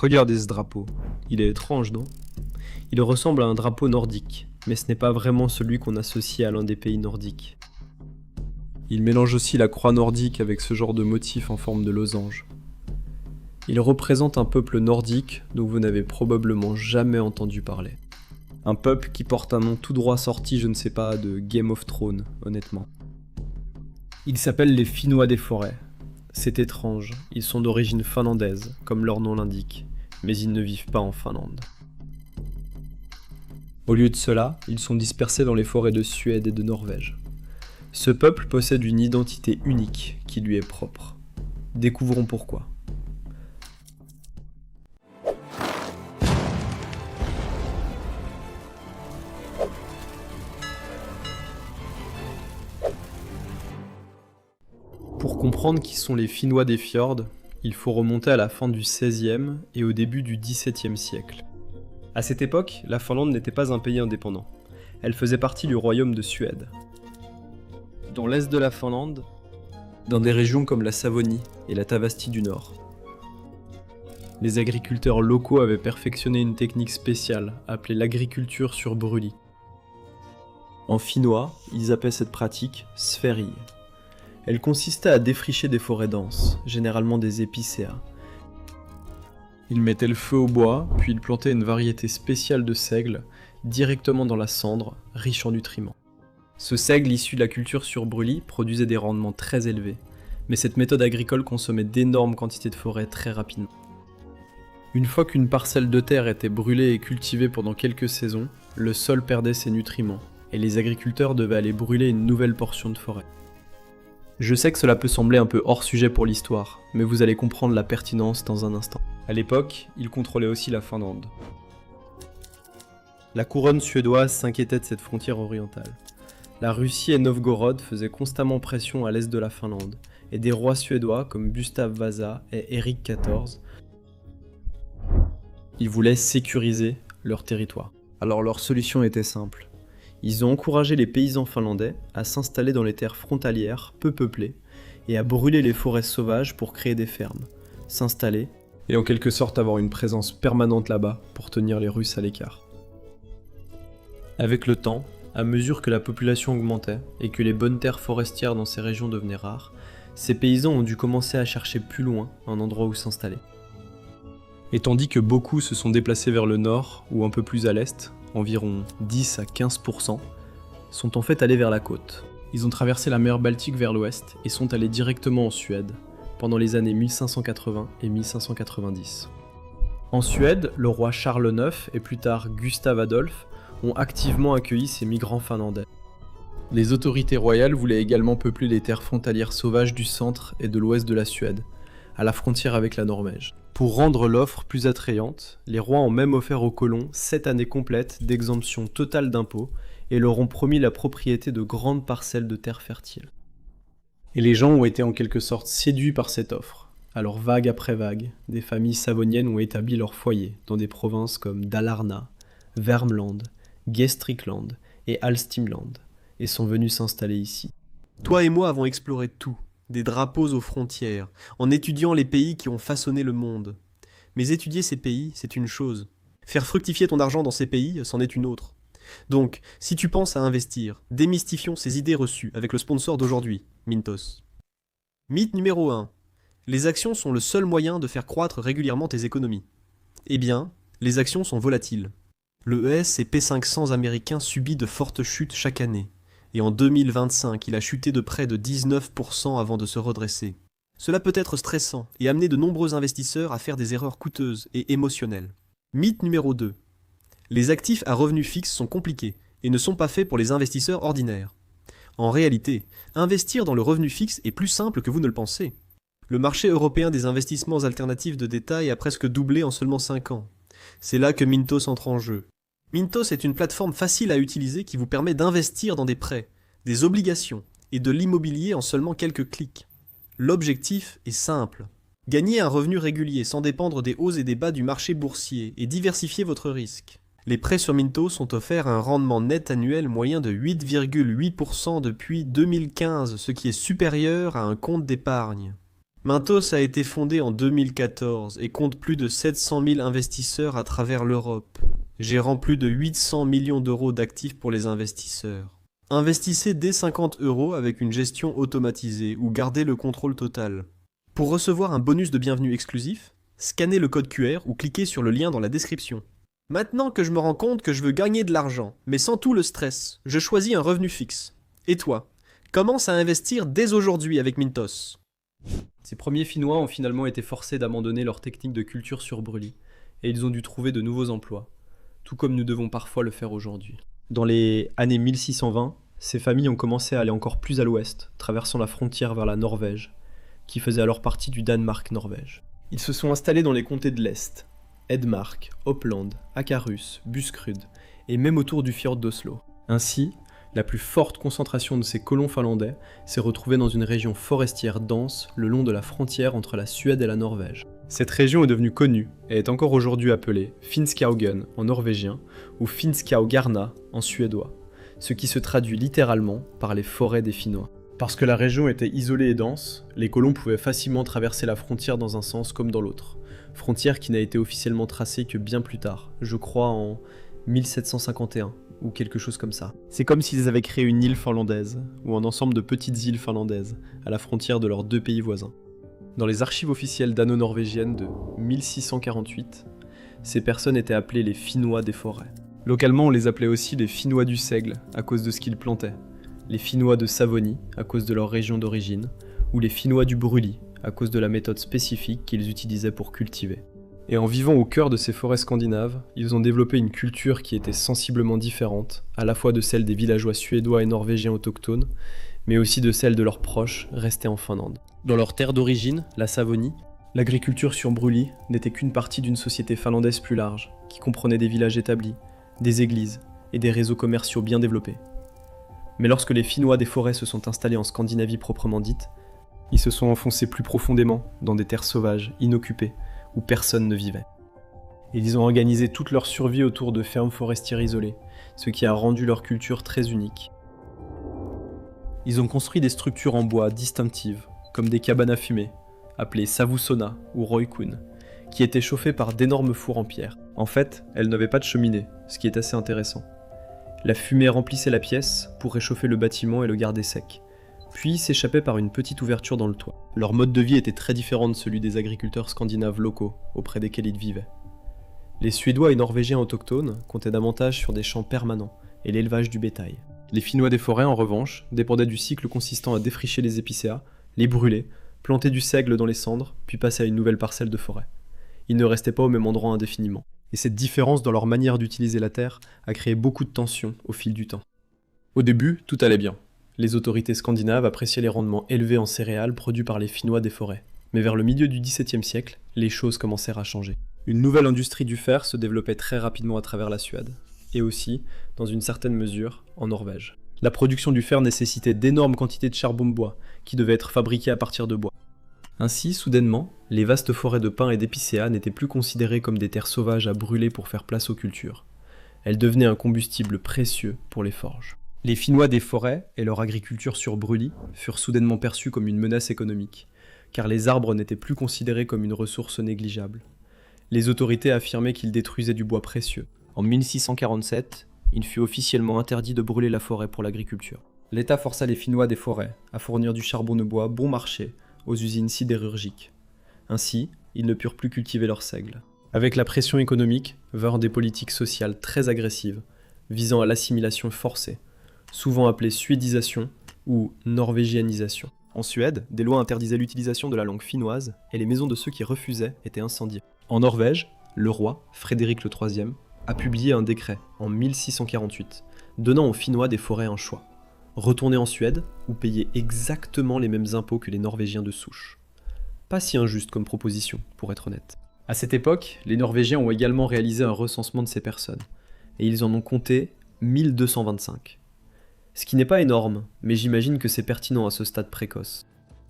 Regardez ce drapeau. Il est étrange, non? Il ressemble à un drapeau nordique, mais ce n'est pas vraiment celui qu'on associe à l'un des pays nordiques. Il mélange aussi la croix nordique avec ce genre de motif en forme de losange. Il représente un peuple nordique dont vous n'avez probablement jamais entendu parler. Un peuple qui porte un nom tout droit sorti, je ne sais pas, de Game of Thrones, honnêtement. Ils s'appellent les Finnois des forêts. C'est étrange, ils sont d'origine finlandaise, comme leur nom l'indique, mais ils ne vivent pas en Finlande. Au lieu de cela, ils sont dispersés dans les forêts de Suède et de Norvège. Ce peuple possède une identité unique qui lui est propre. Découvrons pourquoi. Pour comprendre qui sont les Finnois des fjords, il faut remonter à la fin du XVIe et au début du XVIIe siècle. À cette époque, la Finlande n'était pas un pays indépendant. Elle faisait partie du royaume de Suède. Dans l'est de la Finlande, dans des régions comme la Savonie et la Tavastie du Nord, les agriculteurs locaux avaient perfectionné une technique spéciale appelée l'agriculture sur brûlis. En finnois, ils appellent cette pratique sferi. Elle consistait à défricher des forêts denses, généralement des épicéas. Ils mettaient le feu au bois, puis ils plantaient une variété spéciale de seigle directement dans la cendre, riche en nutriments. Ce seigle issu de la culture sur brûlis produisait des rendements très élevés, mais cette méthode agricole consommait d'énormes quantités de forêt très rapidement. Une fois qu'une parcelle de terre était brûlée et cultivée pendant quelques saisons, le sol perdait ses nutriments, et les agriculteurs devaient aller brûler une nouvelle portion de forêt. Je sais que cela peut sembler un peu hors sujet pour l'histoire, mais vous allez comprendre la pertinence dans un instant. À l'époque, ils contrôlaient aussi la Finlande. La couronne suédoise s'inquiétait de cette frontière orientale. La Russie et Novgorod faisaient constamment pression à l'est de la Finlande, et des rois suédois comme Gustav Vasa et Erik XIV, ils voulaient sécuriser leur territoire. Alors leur solution était simple. Ils ont encouragé les paysans finlandais à s'installer dans les terres frontalières peu peuplées et à brûler les forêts sauvages pour créer des fermes, s'installer et en quelque sorte avoir une présence permanente là-bas pour tenir les Russes à l'écart. Avec le temps, à mesure que la population augmentait et que les bonnes terres forestières dans ces régions devenaient rares, ces paysans ont dû commencer à chercher plus loin un endroit où s'installer. Et tandis que beaucoup se sont déplacés vers le nord ou un peu plus à l'est, environ 10 à 15%, sont en fait allés vers la côte. Ils ont traversé la mer Baltique vers l'ouest et sont allés directement en Suède, pendant les années 1580 et 1590. En Suède, le roi Charles IX et plus tard Gustave Adolphe ont activement accueilli ces migrants finlandais. Les autorités royales voulaient également peupler les terres frontalières sauvages du centre et de l'ouest de la Suède, à la frontière avec la Norvège. Pour rendre l'offre plus attrayante, les rois ont même offert aux colons 7 années complètes d'exemption totale d'impôts et leur ont promis la propriété de grandes parcelles de terres fertiles. Et les gens ont été en quelque sorte séduits par cette offre. Alors vague après vague, des familles savoniennes ont établi leur foyer dans des provinces comme Dalarna, Värmland, Gästrikland et Hälsingland et sont venus s'installer ici. Toi et moi avons exploré tout. Des drapeaux aux frontières, en étudiant les pays qui ont façonné le monde. Mais étudier ces pays, c'est une chose. Faire fructifier ton argent dans ces pays, c'en est une autre. Donc, si tu penses à investir, démystifions ces idées reçues avec le sponsor d'aujourd'hui, Mintos. Mythe numéro 1. Les actions sont le seul moyen de faire croître régulièrement tes économies. Eh bien, les actions sont volatiles. Le S&P 500 américain subit de fortes chutes chaque année. Et en 2025, il a chuté de près de 19% avant de se redresser. Cela peut être stressant et amener de nombreux investisseurs à faire des erreurs coûteuses et émotionnelles. Mythe numéro 2. Les actifs à revenus fixes sont compliqués et ne sont pas faits pour les investisseurs ordinaires. En réalité, investir dans le revenu fixe est plus simple que vous ne le pensez. Le marché européen des investissements alternatifs de détail a presque doublé en seulement 5 ans. C'est là que Mintos entre en jeu. Mintos est une plateforme facile à utiliser qui vous permet d'investir dans des prêts, des obligations et de l'immobilier en seulement quelques clics. L'objectif est simple. Gagner un revenu régulier sans dépendre des hauts et des bas du marché boursier et diversifier votre risque. Les prêts sur Mintos sont offerts à un rendement net annuel moyen de 8,8% depuis 2015, ce qui est supérieur à un compte d'épargne. Mintos a été fondé en 2014 et compte plus de 700 000 investisseurs à travers l'Europe, gérant plus de 800 millions d'euros d'actifs pour les investisseurs. Investissez dès 50 € avec une gestion automatisée ou gardez le contrôle total. Pour recevoir un bonus de bienvenue exclusif, scannez le code QR ou cliquez sur le lien dans la description. Maintenant que je me rends compte que je veux gagner de l'argent, mais sans tout le stress, je choisis un revenu fixe. Et toi, commence à investir dès aujourd'hui avec Mintos. Ces premiers Finnois ont finalement été forcés d'abandonner leur technique de culture sur brûlis, et ils ont dû trouver de nouveaux emplois, tout comme nous devons parfois le faire aujourd'hui. Dans les années 1620, ces familles ont commencé à aller encore plus à l'ouest, traversant la frontière vers la Norvège, qui faisait alors partie du Danemark-Norvège. Ils se sont installés dans les comtés de l'Est, Edmark, Oppland, Akershus, Buskerud, et même autour du fjord d'Oslo. Ainsi, la plus forte concentration de ces colons finlandais s'est retrouvée dans une région forestière dense le long de la frontière entre la Suède et la Norvège. Cette région est devenue connue et est encore aujourd'hui appelée Finskaugen en norvégien ou Finskaugarna en suédois, ce qui se traduit littéralement par les forêts des Finnois. Parce que la région était isolée et dense, les colons pouvaient facilement traverser la frontière dans un sens comme dans l'autre, frontière qui n'a été officiellement tracée que bien plus tard, je crois en 1751. Ou quelque chose comme ça. C'est comme s'ils avaient créé une île finlandaise, ou un ensemble de petites îles finlandaises, à la frontière de leurs deux pays voisins. Dans les archives officielles dano-norvégiennes de 1648, ces personnes étaient appelées les Finnois des forêts. Localement, on les appelait aussi les Finnois du seigle, à cause de ce qu'ils plantaient, les Finnois de Savonie, à cause de leur région d'origine, ou les Finnois du brûlis, à cause de la méthode spécifique qu'ils utilisaient pour cultiver. Et en vivant au cœur de ces forêts scandinaves, ils ont développé une culture qui était sensiblement différente, à la fois de celle des villageois suédois et norvégiens autochtones, mais aussi de celle de leurs proches restés en Finlande. Dans leur terre d'origine, la Savonie, l'agriculture sur brûlis n'était qu'une partie d'une société finlandaise plus large, qui comprenait des villages établis, des églises et des réseaux commerciaux bien développés. Mais lorsque les Finnois des forêts se sont installés en Scandinavie proprement dite, ils se sont enfoncés plus profondément dans des terres sauvages, inoccupées, où personne ne vivait. Et ils ont organisé toute leur survie autour de fermes forestières isolées, ce qui a rendu leur culture très unique. Ils ont construit des structures en bois distinctives, comme des cabanes à fumer, appelées savusona ou roikun, qui étaient chauffées par d'énormes fours en pierre. En fait, elles n'avaient pas de cheminée, ce qui est assez intéressant. La fumée remplissait la pièce pour réchauffer le bâtiment et le garder sec, puis s'échappait par une petite ouverture dans le toit. Leur mode de vie était très différent de celui des agriculteurs scandinaves locaux, auprès desquels ils vivaient. Les Suédois et Norvégiens autochtones comptaient davantage sur des champs permanents et l'élevage du bétail. Les Finnois des forêts, en revanche, dépendaient du cycle consistant à défricher les épicéas, les brûler, planter du seigle dans les cendres, puis passer à une nouvelle parcelle de forêt. Ils ne restaient pas au même endroit indéfiniment. Et cette différence dans leur manière d'utiliser la terre a créé beaucoup de tensions au fil du temps. Au début, tout allait bien. Les autorités scandinaves appréciaient les rendements élevés en céréales produits par les Finnois des forêts. Mais vers le milieu du XVIIe siècle, les choses commencèrent à changer. Une nouvelle industrie du fer se développait très rapidement à travers la Suède, et aussi, dans une certaine mesure, en Norvège. La production du fer nécessitait d'énormes quantités de charbon de bois, qui devaient être fabriquées à partir de bois. Ainsi, soudainement, les vastes forêts de pins et d'épicéas n'étaient plus considérées comme des terres sauvages à brûler pour faire place aux cultures. Elles devenaient un combustible précieux pour les forges. Les Finnois des forêts et leur agriculture sur brûlis furent soudainement perçus comme une menace économique, car les arbres n'étaient plus considérés comme une ressource négligeable. Les autorités affirmaient qu'ils détruisaient du bois précieux. En 1647, il fut officiellement interdit de brûler la forêt pour l'agriculture. L'État força les Finnois des forêts à fournir du charbon de bois bon marché aux usines sidérurgiques. Ainsi, ils ne purent plus cultiver leur seigle. Avec la pression économique, vinrent des politiques sociales très agressives, visant à l'assimilation forcée, souvent appelée suédisation ou norvégianisation. En Suède, des lois interdisaient l'utilisation de la langue finnoise et les maisons de ceux qui refusaient étaient incendiées. En Norvège, le roi, Frédéric III, a publié un décret en 1648, donnant aux Finnois des forêts un choix. Retourner en Suède ou payer exactement les mêmes impôts que les Norvégiens de souche. Pas si injuste comme proposition, pour être honnête. À cette époque, les Norvégiens ont également réalisé un recensement de ces personnes, et ils en ont compté 1225. Ce qui n'est pas énorme, mais j'imagine que c'est pertinent à ce stade précoce.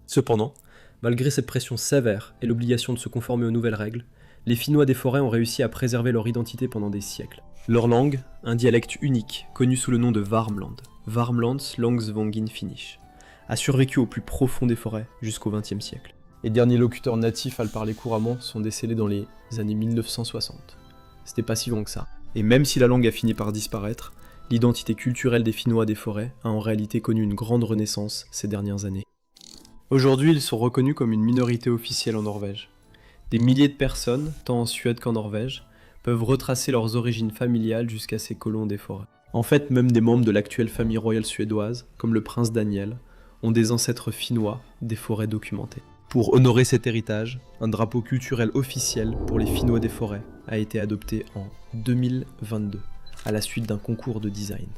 Cependant, malgré cette pression sévère et l'obligation de se conformer aux nouvelles règles, les Finnois des forêts ont réussi à préserver leur identité pendant des siècles. Leur langue, un dialecte unique, connu sous le nom de Varmland, Varmlands Langsvångin Finnish, a survécu au plus profond des forêts jusqu'au XXe siècle. Les derniers locuteurs natifs à le parler couramment sont décédés dans les années 1960. C'était pas si long que ça. Et même si la langue a fini par disparaître, l'identité culturelle des Finnois des forêts a en réalité connu une grande renaissance ces dernières années. Aujourd'hui, ils sont reconnus comme une minorité officielle en Norvège. Des milliers de personnes, tant en Suède qu'en Norvège, peuvent retracer leurs origines familiales jusqu'à ces colons des forêts. En fait, même des membres de l'actuelle famille royale suédoise, comme le prince Daniel, ont des ancêtres finnois des forêts documentées. Pour honorer cet héritage, un drapeau culturel officiel pour les Finnois des forêts a été adopté en 2022, à la suite d'un concours de design.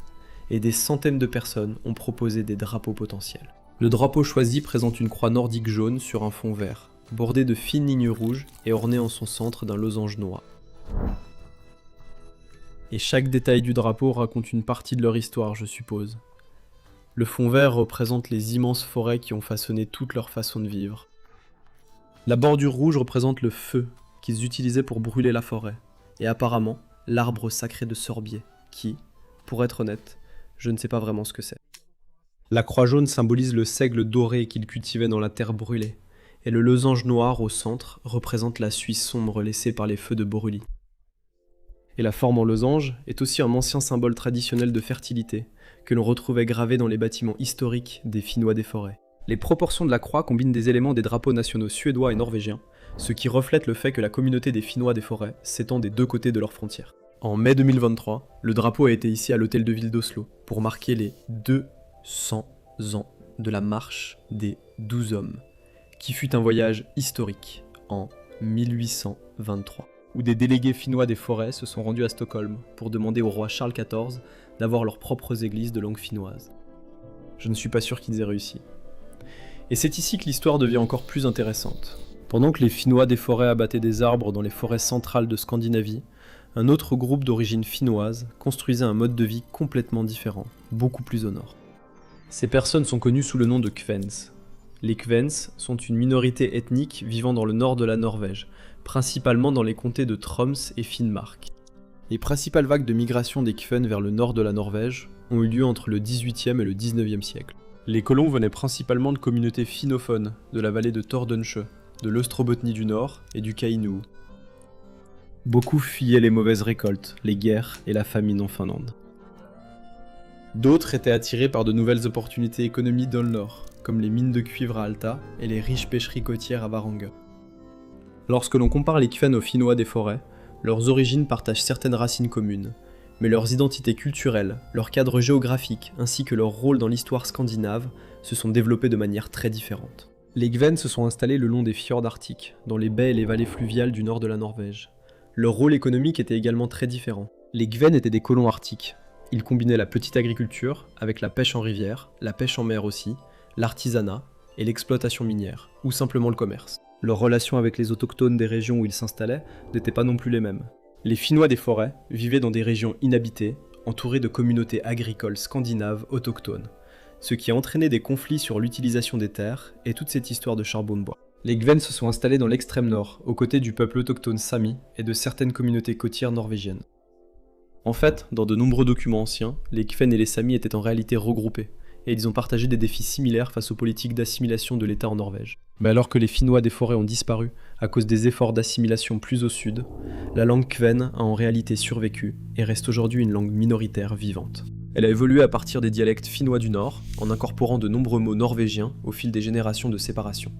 Et des centaines de personnes ont proposé des drapeaux potentiels. Le drapeau choisi présente une croix nordique jaune sur un fond vert, bordée de fines lignes rouges et ornée en son centre d'un losange noir. Et chaque détail du drapeau raconte une partie de leur histoire, je suppose. Le fond vert représente les immenses forêts qui ont façonné toute leur façon de vivre. La bordure rouge représente le feu qu'ils utilisaient pour brûler la forêt, et apparemment l'arbre sacré de Sorbier, qui, pour être honnête, je ne sais pas vraiment ce que c'est. La croix jaune symbolise le seigle doré qu'ils cultivaient dans la terre brûlée, et le losange noir au centre représente la suie sombre laissée par les feux de Boruli. Et la forme en losange est aussi un ancien symbole traditionnel de fertilité, que l'on retrouvait gravé dans les bâtiments historiques des Finnois des forêts. Les proportions de la croix combinent des éléments des drapeaux nationaux suédois et norvégiens, ce qui reflète le fait que la communauté des Finnois des forêts s'étend des deux côtés de leurs frontières. En mai 2023, le drapeau a été hissé à l'hôtel de ville d'Oslo pour marquer les 200 ans de la marche des 12 hommes, qui fut un voyage historique en 1823, où des délégués finnois des forêts se sont rendus à Stockholm pour demander au roi Charles XIV d'avoir leurs propres églises de langue finnoise. Je ne suis pas sûr qu'ils aient réussi. Et c'est ici que l'histoire devient encore plus intéressante. Pendant que les Finnois des forêts abattaient des arbres dans les forêts centrales de Scandinavie, un autre groupe d'origine finnoise construisait un mode de vie complètement différent, beaucoup plus au nord. Ces personnes sont connues sous le nom de Kvens. Les Kvens sont une minorité ethnique vivant dans le nord de la Norvège, principalement dans les comtés de Troms et Finnmark. Les principales vagues de migration des Kven vers le nord de la Norvège ont eu lieu entre le XVIIIe et le XIXe siècle. Les colons venaient principalement de communautés finnophones de la vallée de Tordensjø, de l'Ostrobotnie du Nord et du Kainuu. Beaucoup fuyaient les mauvaises récoltes, les guerres et la famine en Finlande. D'autres étaient attirés par de nouvelles opportunités économiques dans le nord, comme les mines de cuivre à Alta et les riches pêcheries côtières à Varanger. Lorsque l'on compare les Kven aux Finnois des forêts, leurs origines partagent certaines racines communes, mais leurs identités culturelles, leur cadre géographique ainsi que leur rôle dans l'histoire scandinave se sont développés de manière très différente. Les Kven se sont installés le long des fjords arctiques, dans les baies et les vallées fluviales du nord de la Norvège. Leur rôle économique était également très différent. Les Kven étaient des colons arctiques. Ils combinaient la petite agriculture avec la pêche en rivière, la pêche en mer aussi, l'artisanat et l'exploitation minière, ou simplement le commerce. Leurs relations avec les autochtones des régions où ils s'installaient n'étaient pas non plus les mêmes. Les Finnois des forêts vivaient dans des régions inhabitées, entourées de communautés agricoles scandinaves autochtones, ce qui a entraîné des conflits sur l'utilisation des terres et toute cette histoire de charbon de bois. Les Kven se sont installés dans l'extrême nord, aux côtés du peuple autochtone Sami et de certaines communautés côtières norvégiennes. En fait, dans de nombreux documents anciens, les Kven et les Sami étaient en réalité regroupés, et ils ont partagé des défis similaires face aux politiques d'assimilation de l'État en Norvège. Mais alors que les Finnois des forêts ont disparu à cause des efforts d'assimilation plus au sud, la langue Kven a en réalité survécu et reste aujourd'hui une langue minoritaire vivante. Elle a évolué à partir des dialectes finnois du Nord, en incorporant de nombreux mots norvégiens au fil des générations de séparation.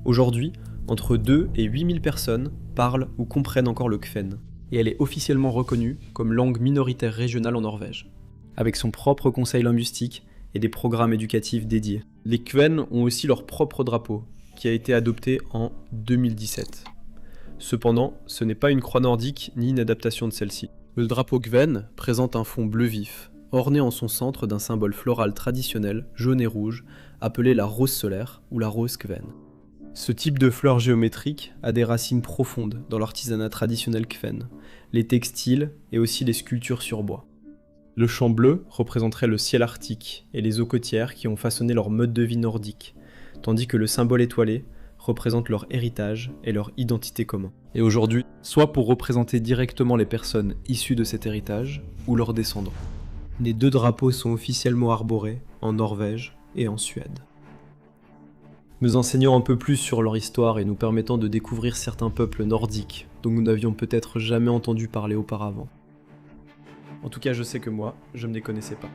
Aujourd'hui, entre 2 et 8000 personnes parlent ou comprennent encore le Kven, et elle est officiellement reconnue comme langue minoritaire régionale en Norvège, avec son propre conseil linguistique et des programmes éducatifs dédiés. Les Kven ont aussi leur propre drapeau, qui a été adopté en 2017. Cependant, ce n'est pas une croix nordique ni une adaptation de celle-ci. Le drapeau Kven présente un fond bleu vif, orné en son centre d'un symbole floral traditionnel jaune et rouge, appelé la rose solaire ou la rose Kven. Ce type de fleur géométrique a des racines profondes dans l'artisanat traditionnel Kven, les textiles et aussi les sculptures sur bois. Le champ bleu représenterait le ciel arctique et les eaux côtières qui ont façonné leur mode de vie nordique, tandis que le symbole étoilé représente leur héritage et leur identité commune. Et aujourd'hui, soit pour représenter directement les personnes issues de cet héritage, ou leurs descendants. Les deux drapeaux sont officiellement arborés en Norvège et en Suède. nous enseignant un peu plus sur leur histoire et nous permettant de découvrir certains peuples nordiques dont nous n'avions peut-être jamais entendu parler auparavant. En tout cas, je sais que moi, je ne les connaissais pas.